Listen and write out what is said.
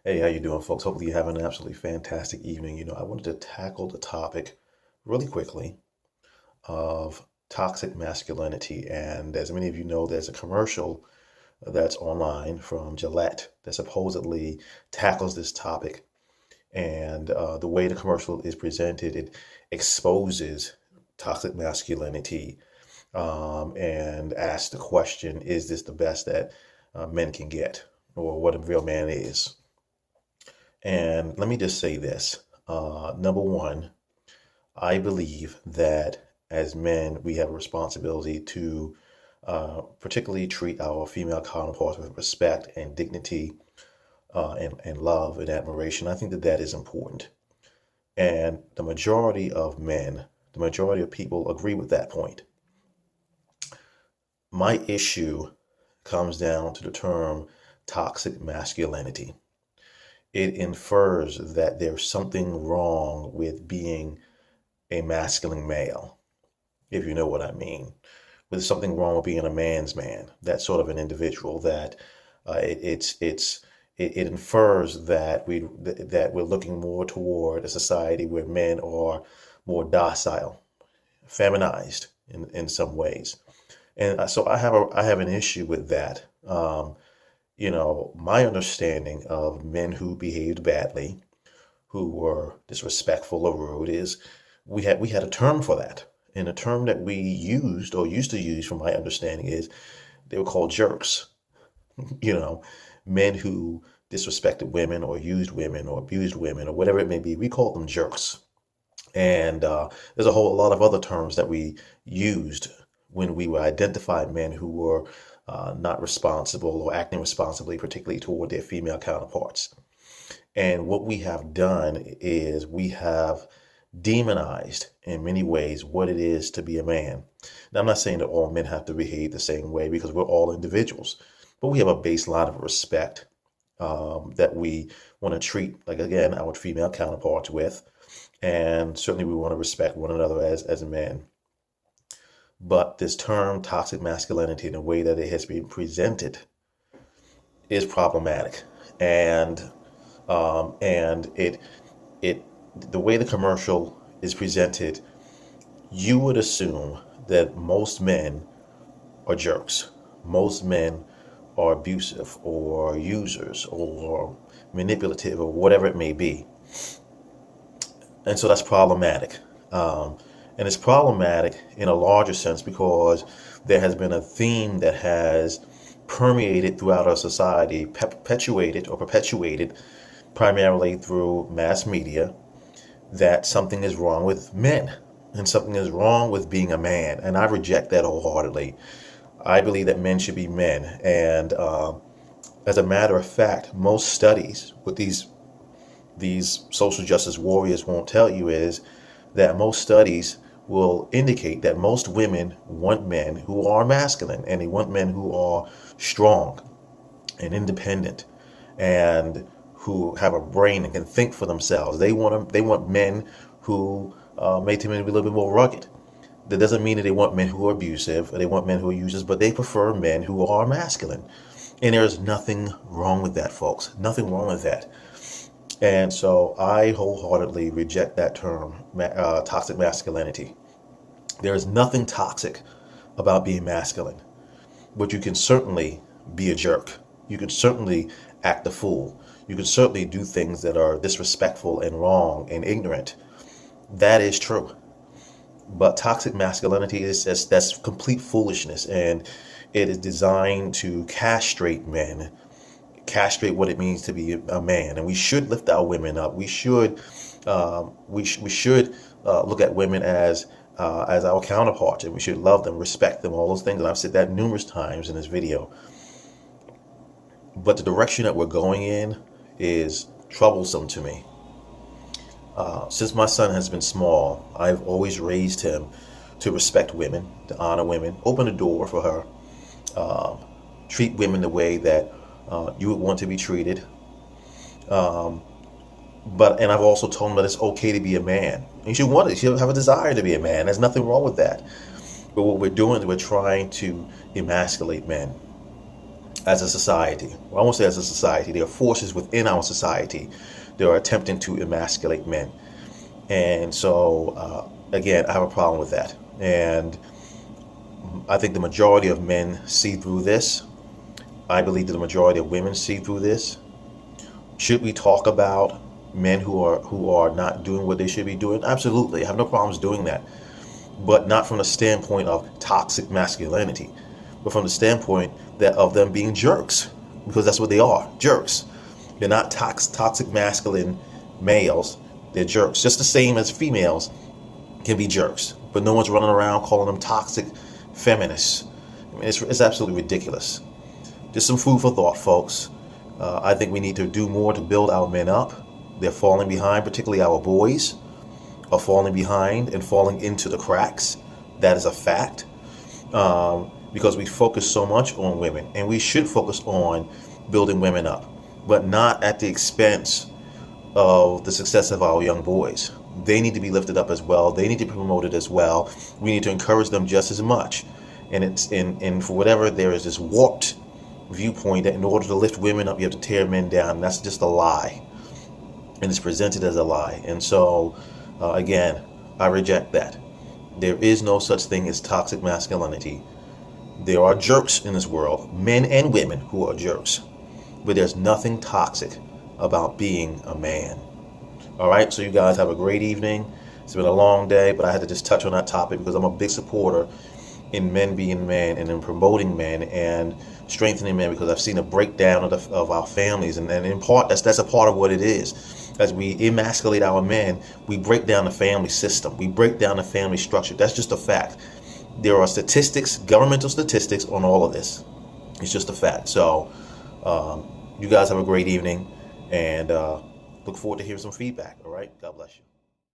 Hey, how you doing, folks? Hopefully you're having an absolutely fantastic evening. I wanted to tackle the topic really quickly of toxic masculinity. And as many of you know, there's a commercial that's online from Gillette that supposedly tackles this topic. And the way the commercial is presented, it exposes toxic masculinity and asks the question, is this the best that men can get, or what a real man is? And let me just say this. Number one, I believe that as men, we have a responsibility to particularly treat our female counterparts with respect and dignity and love and admiration. I think that that is important. And the majority of men, the majority of people agree with that point. My issue comes down to the term toxic masculinity. It infers that there's something wrong with being a masculine male, if you know what I mean. There's something wrong with being a man's man, that sort of an individual. That it infers that we're looking more toward a society where men are more docile, feminized in some ways, and so I have an issue with that. My understanding of men who behaved badly, who were disrespectful or rude, is we had a term for that. And the term that we used or used to use, from my understanding, is they were called jerks. You know, Men who disrespected women or used women or abused women or whatever it may be, we called them jerks. And there's a whole lot of other terms that we used when we would identify men who were not responsible or acting responsibly, particularly toward their female counterparts. And what we have done is we have demonized in many ways what it is to be a man. Now, I'm not saying that all men have to behave the same way, because we're all individuals, but we have a baseline of respect that we want to treat, like, again, our female counterparts with. And certainly we want to respect one another as men. But this term toxic masculinity, in the way that it has been presented, is problematic. And it the way the commercial is presented, you would assume that most men are jerks. Most men are abusive or users or manipulative or whatever it may be. And so that's problematic. And it's problematic in a larger sense because there has been a theme that has permeated throughout our society, perpetuated primarily through mass media, that something is wrong with men and something is wrong with being a man. And I reject that wholeheartedly. I believe that men should be men. And as a matter of fact, most studies, what these social justice warriors won't tell you, is that most studies will indicate that most women want men who are masculine, and they want men who are strong and independent and who have a brain and can think for themselves. They want men who make them be a little bit more rugged. That doesn't mean that they want men who are abusive or they want men who are users, but they prefer men who are masculine. And there's nothing wrong with that, folks. Nothing wrong with that. And so I wholeheartedly reject that term, toxic masculinity. There is nothing toxic about being masculine, but you can certainly be a jerk. You can certainly act a fool. You can certainly do things that are disrespectful and wrong and ignorant. That is true. But toxic masculinity that's complete foolishness, and it is designed to castrate men, castrate what it means to be a man. And we should lift our women up. We should look at women as our counterparts, and we should love them, respect them, all those things. And I've said that numerous times in this video. But the direction that we're going in is troublesome to me. Since my son has been small, I've always raised him to respect women, to honor women, open the door for her, treat women the way that you would want to be treated. And I've also told him that it's okay to be a man. You should want it. You should have a desire to be a man. There's nothing wrong with that. But what we're doing is we're trying to emasculate men. as a society. Well, I won't say as a society. There are forces within our society that are attempting to emasculate men. And so, again, I have a problem with that. And I think the majority of men see through this. I believe that the majority of women see through this. Should we talk about men who are not doing what they should be doing? Absolutely. I have no problems doing that. But not from the standpoint of toxic masculinity, but from the standpoint that of them being jerks, because that's what they are, jerks. They're not toxic masculine males. They're jerks. Just the same as females can be jerks, but no one's running around calling them toxic feminists. I mean, it's absolutely ridiculous. Just some food for thought, folks. I think we need to do more to build our men up. They're falling behind, particularly our boys are falling behind and falling into the cracks. That is a fact. Because we focus so much on women, and we should focus on building women up, but not at the expense of the success of our young boys. They need to be lifted up as well. They need to be promoted as well. We need to encourage them just as much. And for whatever, there is this warped viewpoint that in order to lift women up, you have to tear men down. And that's just a lie. And it's presented as a lie. And so, again, I reject that. There is no such thing as toxic masculinity. There are jerks in this world, men and women who are jerks. But there's nothing toxic about being a man. All right, so you guys have a great evening. It's been a long day, but I had to just touch on that topic because I'm a big supporter in men being men and in promoting men and strengthening men, because I've seen a breakdown of our families, and in part that's a part of what it is. As we emasculate our men, we break down the family system. We break down the family structure. That's just a fact. There are statistics, governmental statistics on all of this. It's just a fact. So you guys have a great evening, and look forward to hearing some feedback. All right, God bless you.